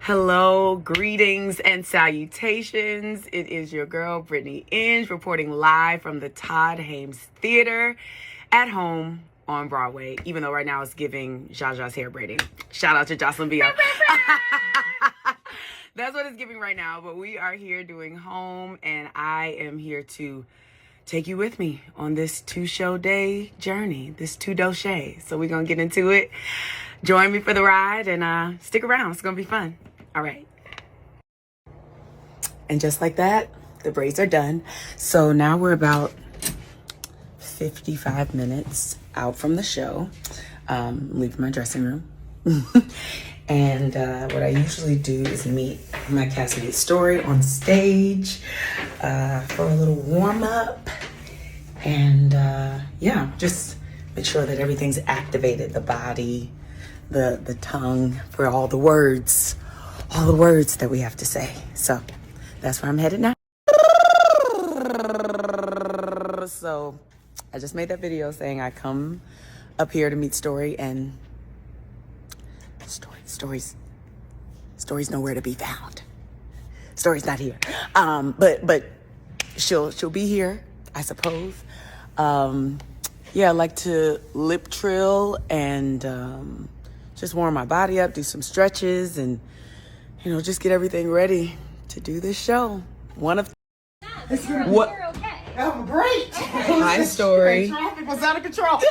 Hello, greetings and salutations. It is your girl, Brittany Inge, reporting live from the Todd Hames Theater at home on Broadway, even though right now it's giving Jaja's hair braiding. Shout out to Jocelyn Villa. That's what it's giving right now, but we are here doing home, and I am here to take you with me on this 2-show day journey, this 2-doche. So we're going to get into it. Join me for the ride and stick around. It's going to be fun. All right. And just like that, the braids are done. So now we're about 55 minutes out from the show. Leaving my dressing room. And what I usually do is meet my castmate Stori on stage for a little warm up. And yeah, just make sure that everything's activated, the body, the tongue, for all the words that we have to say. So that's where I'm headed now. So I just made that video saying I come up here to meet Stori, and Stori's nowhere to be found. Stori's not here. But she'll be here, I suppose. Yeah, I like to lip trill and just warm my body up, do some stretches, and just get everything ready to do this show. One of what? Okay. Oh, great. Hi, Stori. The traffic was out of control. The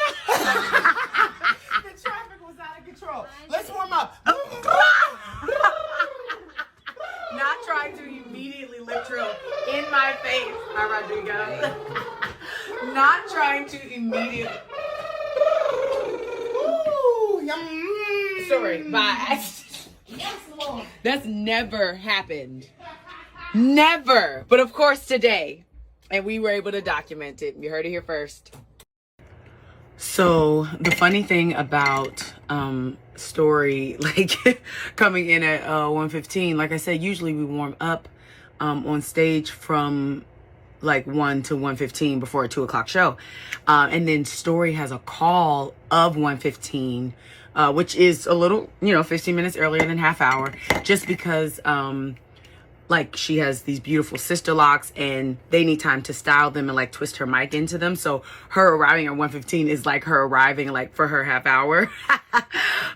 traffic was out of control. Let's warm up. Not trying to immediately lip trill in my face, hi Rodrigo. Not trying to immediately. Ooh, yum. Sorry, bye. Yes, Lord. That's never happened. Never. But of course today. And we were able to document it. You heard it here first. So the funny thing about Stori, like coming in at 1:15, like I said, usually we warm up on stage from like 1 to 1:15 before a 2 o'clock show. And then Stori has a call of 1:15, which is a little, 15 minutes earlier than half hour, just because like she has these beautiful sister locks and they need time to style them and like twist her mic into them. So her arriving at 1:15 is like her arriving like for her half hour.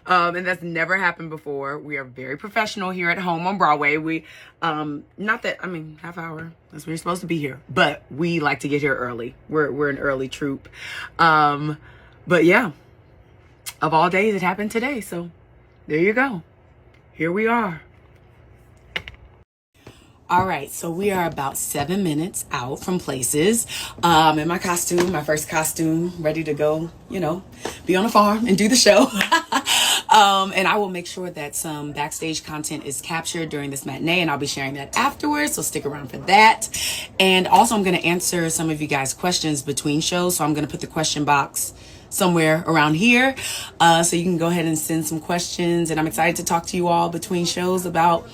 And that's never happened before. We are very professional here at home on Broadway. We, half hour, that's when you're supposed to be here, but we like to get here early. We're an early troupe. But yeah, of all days, it happened today. So there you go. Here we are. All right, so we are about 7 minutes out from places. In my costume, my first costume, ready to go, be on a farm and do the show. And I will make sure that some backstage content is captured during this matinee, and I'll be sharing that afterwards, so stick around for that. And also, I'm going to answer some of you guys' questions between shows, so I'm going to put the question box somewhere around here, so you can go ahead and send some questions. And I'm excited to talk to you all between shows about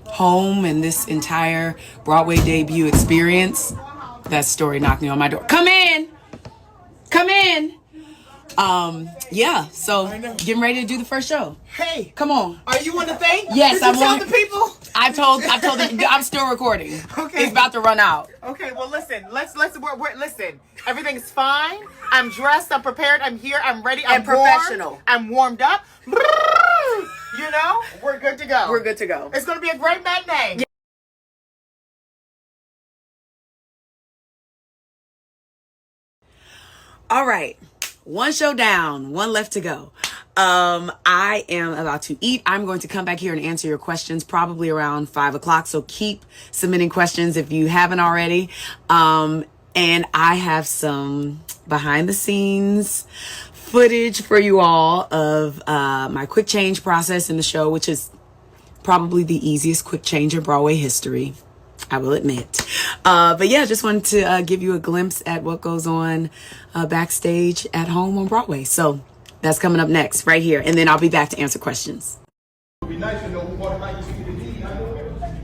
home and this entire Broadway debut experience. That Stori knocking on my door. Come in. Yeah, so getting ready to do the first show. Hey, come on. Are you on the thing? Yes, I'm on the people. I told I'm still recording. Okay. It's about to run out. Okay, well listen, listen. Everything's fine. I'm dressed, I'm prepared, I'm here, I'm ready, I'm professional. Warmed, I'm warmed up. We're good to go. We're good to go. It's gonna be a great matinee. Yeah. All right. One show down, one left to go. I am about to eat. I'm going to come back here and answer your questions probably around 5 o'clock. So keep submitting questions if you haven't already. And I have some behind the scenes footage for you all of my quick change process in the show, which is probably the easiest quick change in Broadway history, I will admit. But yeah, just wanted to give you a glimpse at what goes on backstage at home on Broadway. So that's coming up next right here. And then I'll be back to answer questions. It would be nice to know who bought my DVD. I know everything.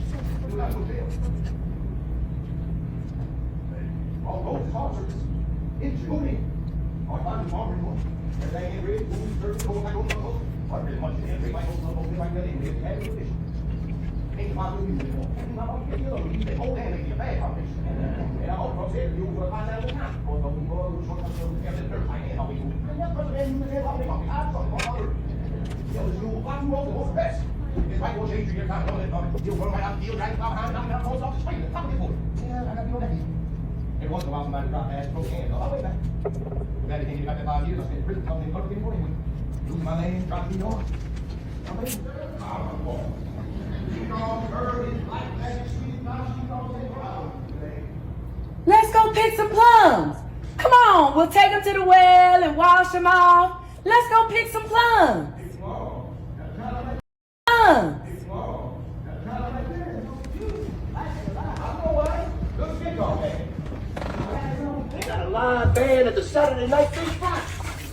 All those concerts in June are fun tomorrow. And they ain't really moving, I don't know. I really want you to everybody knows like that. Ain't my business anymore. My mom get you, you say, oh, man, make you a bad foundation. And I'm all said, you will find out all the time. Because of the boy who's short of the dirt, I ain't how we do. And that person, man, you say, well, I'm talking about my word. You what you want the best. If I go change your time, you'll run right out the field, right out, I'm going off the street. Top of the board. Yeah, I got to be on that. Every once in a while, somebody drop ass, throw hands. Oh, wait back. Glad they can't get back that 5 years. I spent prison, coming in public anymore. Losing my name, trying to be on. Let's go pick some plums. Come on, we'll take them to the well and wash them off. Let's go pick some plums. Plums. They got a live band at the Saturday night fish fry.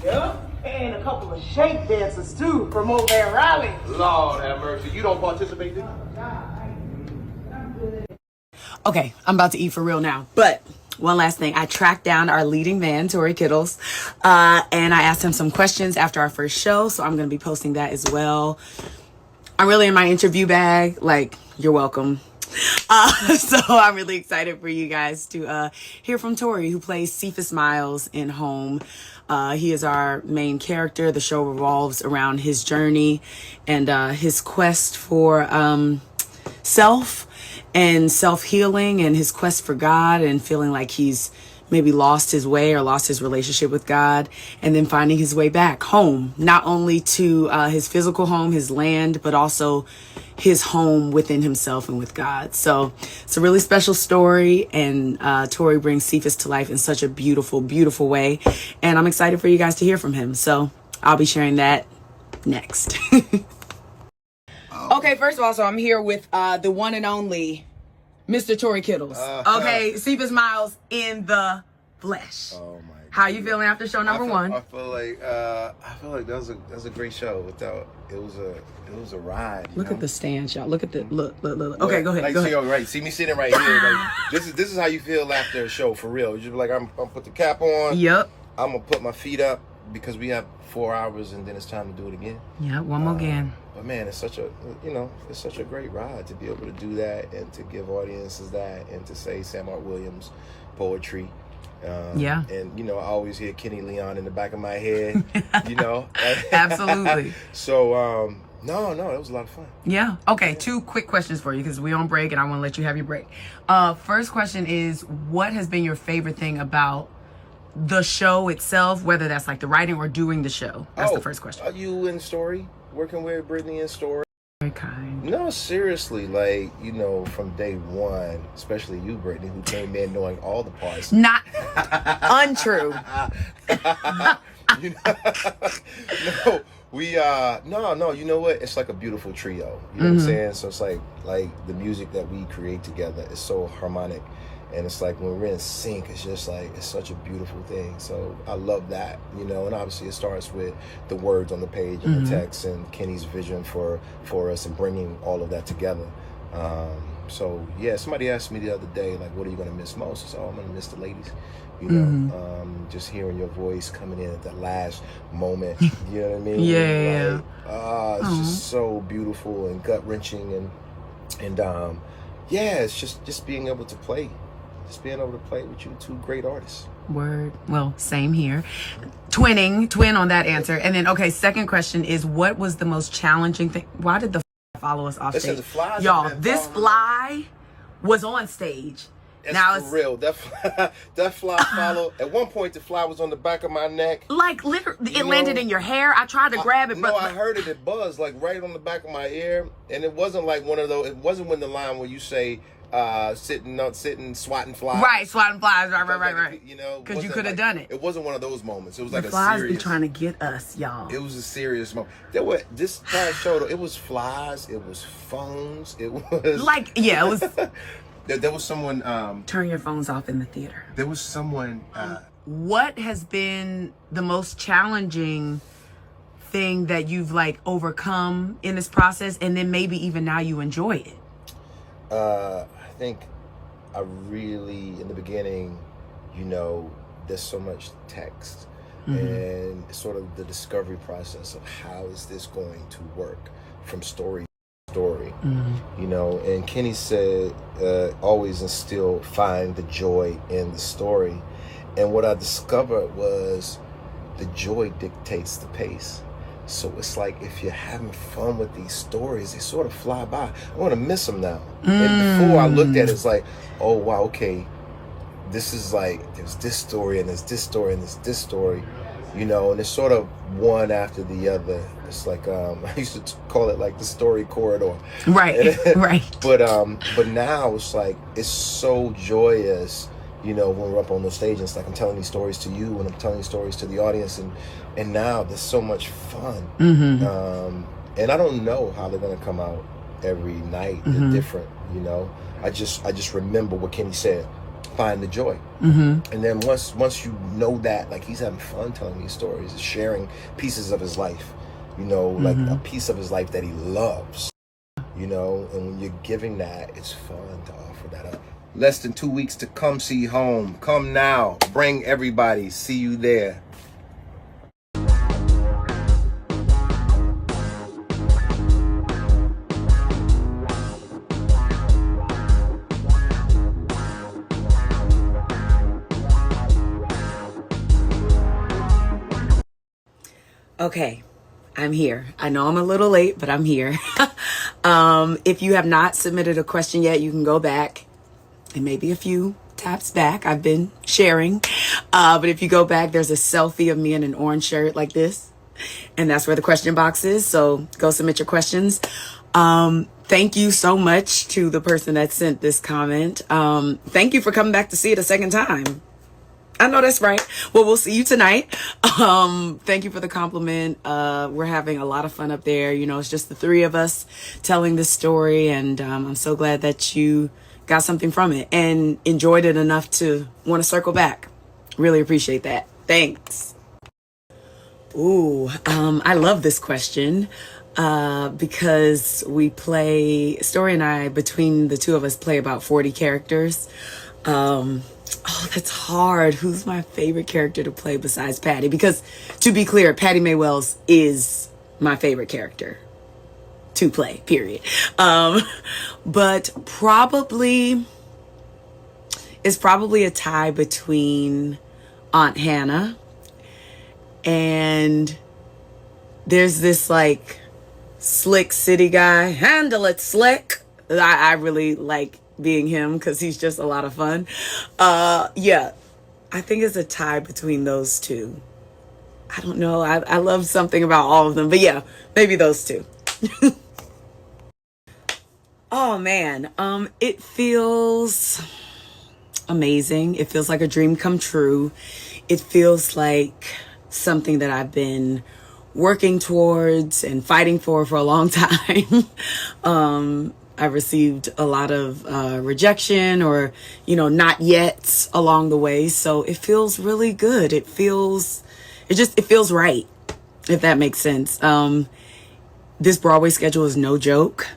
Yeah. And a couple of shake dancers too from over there in Raleigh. Lord have mercy. You don't participate in Okay, I'm about to eat for real now. But one last thing. I tracked down our leading man, Tory Kittles, and I asked him some questions after our first show. So I'm going to be posting that as well. I'm really in my interview bag. Like, you're welcome. So I'm really excited for you guys to hear from Tory, who plays Cephus Miles in Home. He is our main character. The show revolves around his journey and his quest for self and self-healing, and his quest for God, and feeling like he's maybe lost his way or lost his relationship with God, and then finding his way back home, not only to his physical home, his land, but also his home within himself and with God. So it's a really special story, and Tory brings Cephus to life in such a beautiful, beautiful way, and I'm excited for you guys to hear from him. So I'll be sharing that next. Okay, first of all, so I'm here with the one and only Mr. Tory Kittles. Okay, Cephus Miles in the flesh. Oh my! How you feeling after show number one? I feel like that was a great show. Without it was a ride. Look know? at the stands, y'all. Look at the look. Okay, go ahead. Like, Go see, ahead. right? See me sitting right here. Like this is how you feel after a show for real. You just be like, I'm put the cap on. Yep. I'm gonna put my feet up because we have 4 hours and then it's time to do it again. Yeah, one more again. But man, it's such a great ride to be able to do that and to give audiences that and to say Sam Art Williams poetry. Yeah. And I always hear Kenny Leon in the back of my head. Absolutely. So no, it was a lot of fun. Yeah. Okay, 2 quick questions for you because we're on break and I want to let you have your break. First question is, what has been your favorite thing about the show itself, whether that's like the writing or doing the show? That's the first question. Are you in Stori? Working with Brittany and Stori? Very kind. No, seriously, like, from day one, especially you, Brittany, who came in knowing all the parts. Not untrue. No, you know what? It's like a beautiful trio. You know what I'm saying? So it's like the music that we create together is so harmonic. And it's like when we're in sync, it's just like, it's such a beautiful thing. So I love that, and obviously it starts with the words on the page and the text and Kenny's vision for us and bringing all of that together. So yeah, somebody asked me the other day, like, what are you going to miss most? I said, I'm going to miss the ladies, just hearing your voice coming in at that last moment, you know what I mean? Yeah. It's just so beautiful and gut wrenching and yeah, it's just being able to play. Just being able to play with you, 2 great artists. Word. Well, same here. Twin on that answer. And then, okay, second question is, what was the most challenging thing? Why did the follow us off stage? Y'all, this fly was on stage. It's for real. That fly followed. At one point, the fly was on the back of my neck. Like, literally, it landed in your hair. I tried to grab it, but... No, I heard it. It buzzed, like, right on the back of my ear. And it wasn't like one of those... It wasn't when the line where you say... sitting, swatting flies. Right, swatting flies. Right. Because you could have done it. It wasn't one of those moments. It was like the a flies serious... be trying to get us, y'all. It was a serious moment. This past show, though, it was flies. It was phones. It was... Like, yeah, it was... There was someone... Turn your phones off in the theater. There was someone... What has been the most challenging thing that you've, like, overcome in this process, and then maybe even now you enjoy it? I think I really, in the beginning, there's so much text and sort of the discovery process of how is this going to work from story to story. You know, and Kenny said, always instill, find the joy in the story. And what I discovered was the joy dictates the pace. So it's like if you're having fun with these stories, they sort of fly by. I want to miss them now. And before I looked at it, it's like, oh, wow, okay, this is like, there's this story and there's this story and there's this story, you know, and it's sort of one after the other. It's like, I used to call it like the story corridor. Right, right. But now it's like, it's so joyous, you know, when we're up on the stage, it's like I'm telling these stories to you and I'm telling these stories to the audience, and now there's so much fun. And I don't know how they're gonna come out every night. They're different, you know. I just remember what Kenny said, find the joy. And then once you know that, like, he's having fun telling these stories, sharing pieces of his life, you know, like a piece of his life that he loves, you know, and when you're giving that, it's fun to offer that up. Less than 2 weeks to Come See Home. Come now. Bring everybody. See you there. Okay, I'm here. I know I'm a little late, but I'm here. If you have not submitted a question yet, you can go back. And maybe a few taps back. I've been sharing. But if you go back, there's a selfie of me in an orange shirt like this. And that's where the question box is. So go submit your questions. Thank you so much to the person that sent this comment. Thank you for coming back to see it a second time. I know that's right. Well, we'll see you tonight. Thank you for the compliment. We're having a lot of fun up there. You know, it's just the three of us telling this story. And I'm so glad that you got something from it and enjoyed it enough to want to circle back. Really appreciate that. Thanks. Ooh, I love this question because we play, Stori and I, between the two of us, play about 40 characters. Oh, that's hard. Who's my favorite character to play besides Pattie? Because to be clear, Pattie Mae Wells is my favorite character to play, period. But it's probably a tie between Aunt Hannah and there's this like slick city guy, handle it slick. I really like being him because he's just a lot of fun. Yeah, I think it's a tie between those two. I don't know. I love something about all of them, but yeah, maybe those two. Oh man, it feels amazing. It feels like a dream come true. It feels like something that I've been working towards and fighting for a long time. I received a lot of rejection or, you know, not yet along the way. So it feels really good. It feels right, if that makes sense. This Broadway schedule is no joke.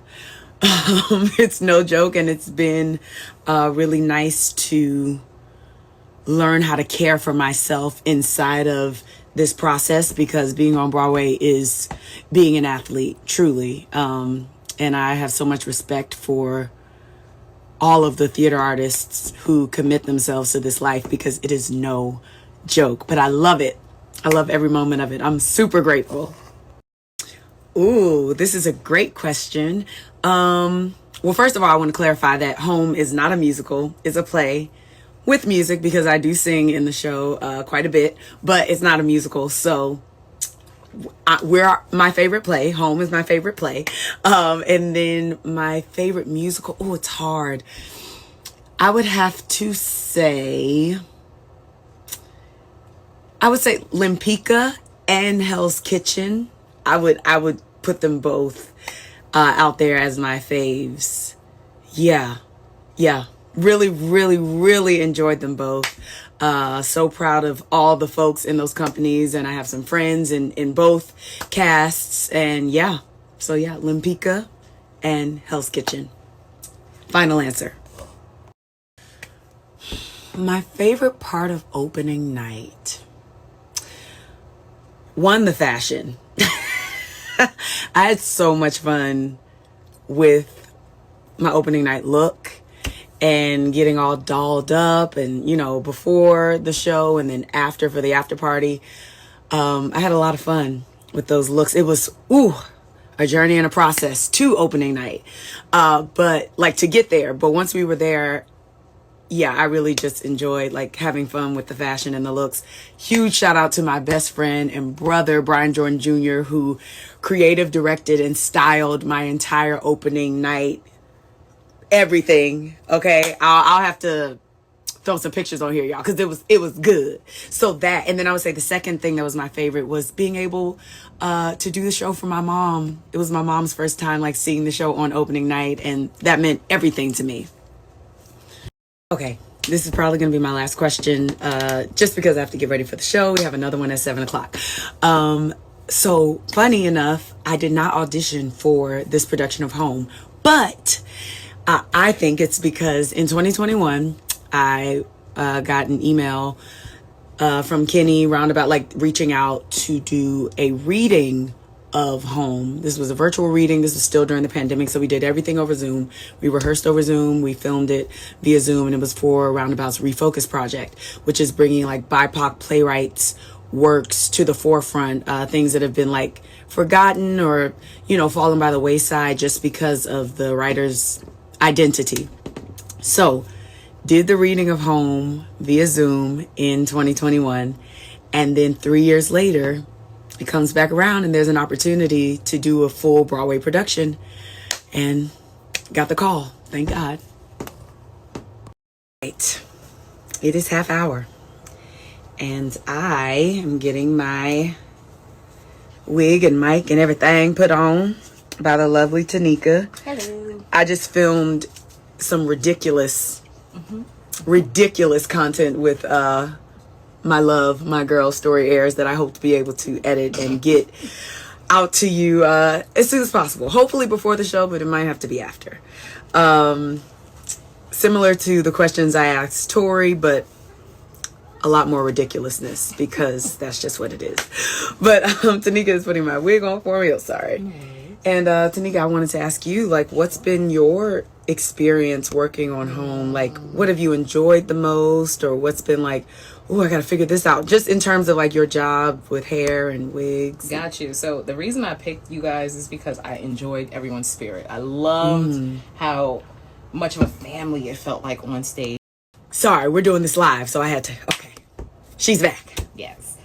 It's no joke, and it's been really nice to learn how to care for myself inside of this process, because being on Broadway is being an athlete, truly. And I have so much respect for all of the theater artists who commit themselves to this life, because it is no joke. But I love it. I love every moment of it. I'm super grateful. Ooh, this is a great question. Well, first of all, I want to clarify that Home is not a musical. It's a play with music, because I do sing in the show quite a bit, but it's not a musical. So we're my favorite play. Home is my favorite play. And then my favorite musical. Oh, it's hard. I would have to say, Limpika and Hell's Kitchen. I would put them both out there as my faves. Yeah. Really, really, really enjoyed them both. So proud of all the folks in those companies, and I have some friends in both casts, and yeah. So yeah, Limpika and Hell's Kitchen. Final answer. My favorite part of opening night. One, the fashion. I had so much fun with my opening night look and getting all dolled up, and, you know, before the show and then after for the after party. I had a lot of fun with those looks. It was, a journey and a process to opening night. But like to get there. But once we were there, yeah, I really just enjoyed like having fun with the fashion and the looks. Huge shout out to my best friend and brother, Brian Jordan Jr., who creative directed and styled my entire opening night. Everything. Okay. I'll have to throw some pictures on here, y'all, because it was good. So that, and then I would say the second thing that was my favorite was being able to do the show for my mom. It was my mom's first time like seeing the show on opening night, and that meant everything to me. Okay, this is probably going to be my last question, just because I have to get ready for the show. We have another one at 7:00. So funny enough, I did not audition for this production of Home, but I think it's because in 2021, I got an email from Kenny Roundabout, like reaching out to do a reading of Home. This was a virtual reading. This was still during the pandemic, so we did everything over Zoom. We rehearsed over Zoom. We filmed it via Zoom, and it was for Roundabout's Refocus project, which is bringing like BIPOC playwrights' works to the forefront, things that have been like forgotten or, you know, fallen by the wayside just because of the writer's identity. So did the reading of Home via Zoom in 2021, and then 3 years later it comes back around and there's an opportunity to do a full Broadway production, and got the call. Thank God. Right, it is 30 minutes and I am getting my wig and mic and everything put on by the lovely Tanika. Hello. I just filmed some ridiculous content with my girl Stori Ayers that I hope to be able to edit and get out to you as soon as possible. Hopefully before the show, but it might have to be after. Similar to the questions I asked Tory, but a lot more ridiculousness, because that's just what it is. But Tanika is putting my wig on for me. I'm sorry. And Tanika, I wanted to ask you, like, what's been your experience working on Home? Like, what have you enjoyed the most, or what's been like, oh, I gotta figure this out, just in terms of like your job with hair and wigs? Got you. So the reason I picked you guys is because I enjoyed everyone's spirit. I loved how much of a family it felt like on stage. Sorry, we're doing this live, so I had to. Okay, she's back. Yes.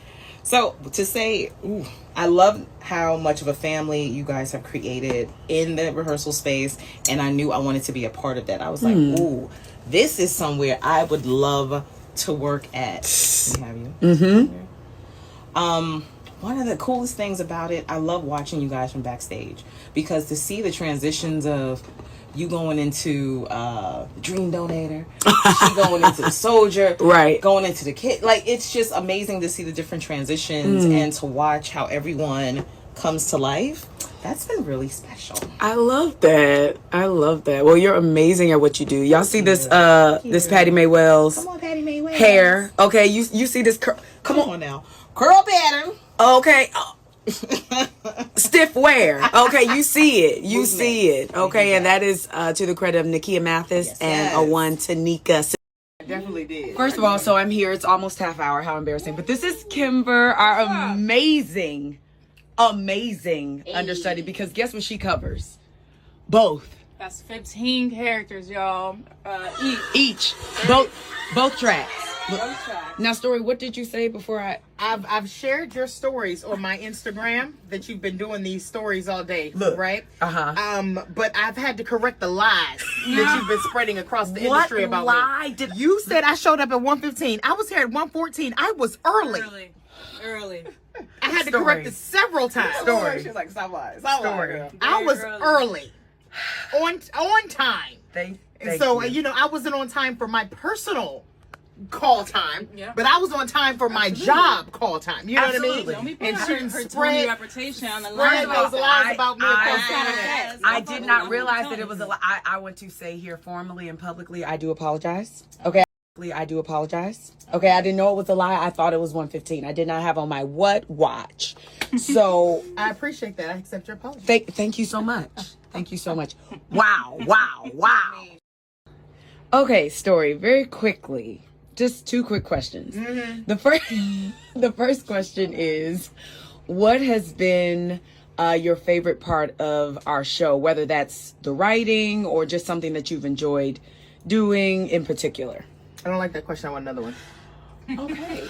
So to say, I love how much of a family you guys have created in the rehearsal space, and I knew I wanted to be a part of that. I was like, ooh, this is somewhere I would love to work at. Have you? One of the coolest things about it, I love watching you guys from backstage, because to see the transitions of you going into Dream Donator, she going into the Soldier, right, going into the Kid, like, it's just amazing to see the different transitions and to watch how everyone comes to life. That's been really special. I love that. Well, you're amazing at what you do. Y'all see this this Pattie Mae Wells Come on, Pattie Mae Wells. hair? Okay, you see this come on now, curl pattern. Okay. Stiff wear. Okay, you see it. Okay, and that is to the credit of Nakia Mathis and a one Tanika. I definitely did. First of all, so I'm here. It's almost half hour. How embarrassing. But this is Kimber, our amazing understudy, because guess what she covers? Both. That's 15 characters, y'all. Each. Both tracks. Now, Stori, what did you say before I've shared your stories on my Instagram, that you've been doing these stories all day, right? But I've had to correct the lies that you've been spreading across the industry about me. You said I showed up at 1:15. I was here at 1:14. I was early. I had to correct it several times. She's like, stop lying. I was early. On time. Thank so you. I wasn't on time for my personal call time, but I was on time for my job call time. You know what I mean? Don't be And putting she her spread reputation on the spread line. those lies about me. I did not realize that it was a lie. I want to say here formally and publicly, I do apologize. Okay. I do apologize. Okay, I didn't know it was a lie. I thought it was 1:15. I did not have on my watch. So I appreciate that. I accept your apology. thank you so much. Thank you so much. Wow, wow, wow. Okay, Stori, very quickly. Just 2 quick questions. The first question is, what has been your favorite part of our show, whether that's the writing or just something that you've enjoyed doing in particular? I don't like that question. I want another one. Okay.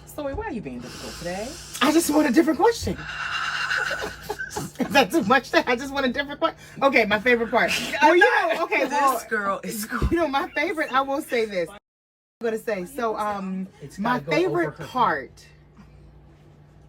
Stori, why are you being difficult today? I just want a different question. Is that too much? I just want a different question. Okay, my favorite part. Well, you know, okay, well, This girl is you know, my favorite. I will say this. I'm gonna say so. My favorite part.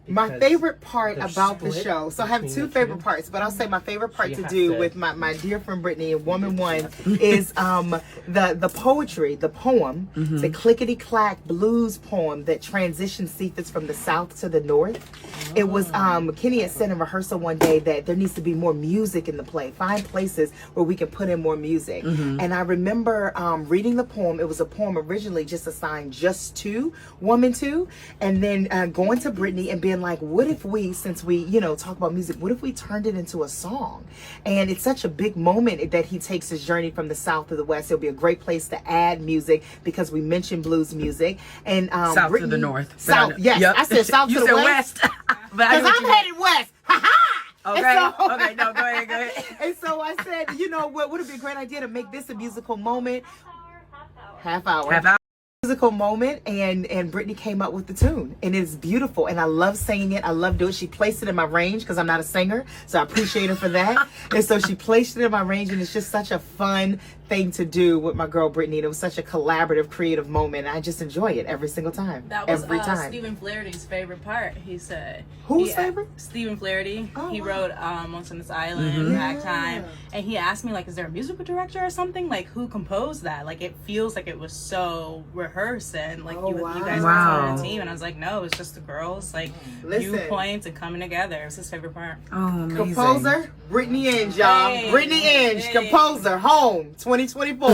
My favorite part about the show. So I have 2 favorite parts, but I'll say my favorite part to do with my dear friend Brittany and Woman One is the poetry, the poem, the clickety clack blues poem that transitioned Cephus from the south to the north. It was Kenny had said in rehearsal one day that there needs to be more music in the play. Find places where we can put in more music. And I remember reading the poem. It was a poem originally just assigned just to Woman Two, and then going to Brittany and being like, what if we, since we, you know, talk about music, what if we turned it into a song? And it's such a big moment that he takes his journey from the south to the west. It'll be a great place to add music because we mentioned blues music. And south Brittany, to the north. South, yes. Yep. I said south you to the said west. Because I'm headed west. Ha ha! Okay. Okay. No. Go ahead. And so I said, you know what? Would it be a great idea to make this a musical moment? Half hour. Musical moment, and Brittany came up with the tune, and it's beautiful, and I love singing it. I love doing it. She placed it in my range because I'm not a singer, so I appreciate her for that. And so she placed it in my range, and it's just such a fun thing to do with my girl Brittany. And it was such a collaborative, creative moment. I just enjoy it every single time. That was every time. Stephen Flaherty's favorite part. He said. Whose favorite? Stephen Flaherty. Oh, he wow. wrote Once on This Island, Ragtime, and he asked me like, is there a musical director or something? Like, who composed that? Like, it feels like it was so rehearsed and like you guys were on a team. And I was like, no, it's just the girls like viewpoints and coming together. It was his favorite part. Oh, amazing. Composer Brittany Inge, y'all. Hey, Brittany Inge, composer, home 2024.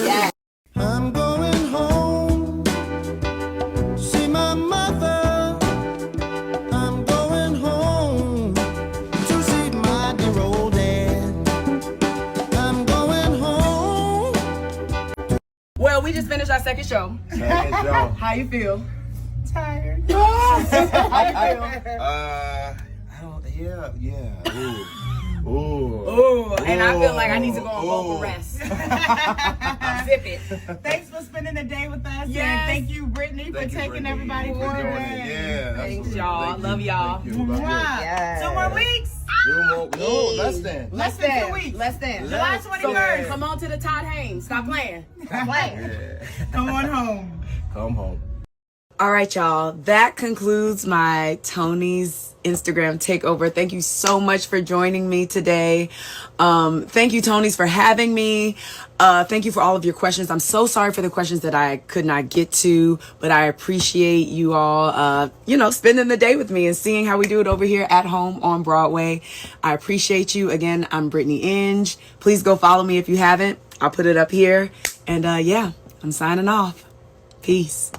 Yeah. I'm going home to see my mother. I'm going home to see my dear old dad. I'm going home. Well, we just finished our second show. How you feel? Tired. How you feel? Yeah. Ooh. Ooh, and I feel like I need to go on vocal rest. Zip it. Thanks for spending the day with us. Yes. And thank you, Brittany, for taking everybody for forward. doing it. Yeah. Thanks, absolutely. y'all. Thank you. Love y'all. Thank you. Love you. Yes. 2 more weeks. No, less than. Less than 2 weeks. Less than. July 21st. Come on to the Todd Haynes. Stop playing. Stop playing. Yeah. Come on home. Come home. All right, y'all. That concludes my Tony's Instagram takeover. Thank you so much for joining me today. Thank you, Tony's, for having me. Thank you for all of your questions. I'm so sorry for the questions that I could not get to, but I appreciate you all, spending the day with me and seeing how we do it over here at home on Broadway. I appreciate you. Again, I'm Brittany Inge. Please go follow me if you haven't. I'll put it up here. And I'm signing off. Peace.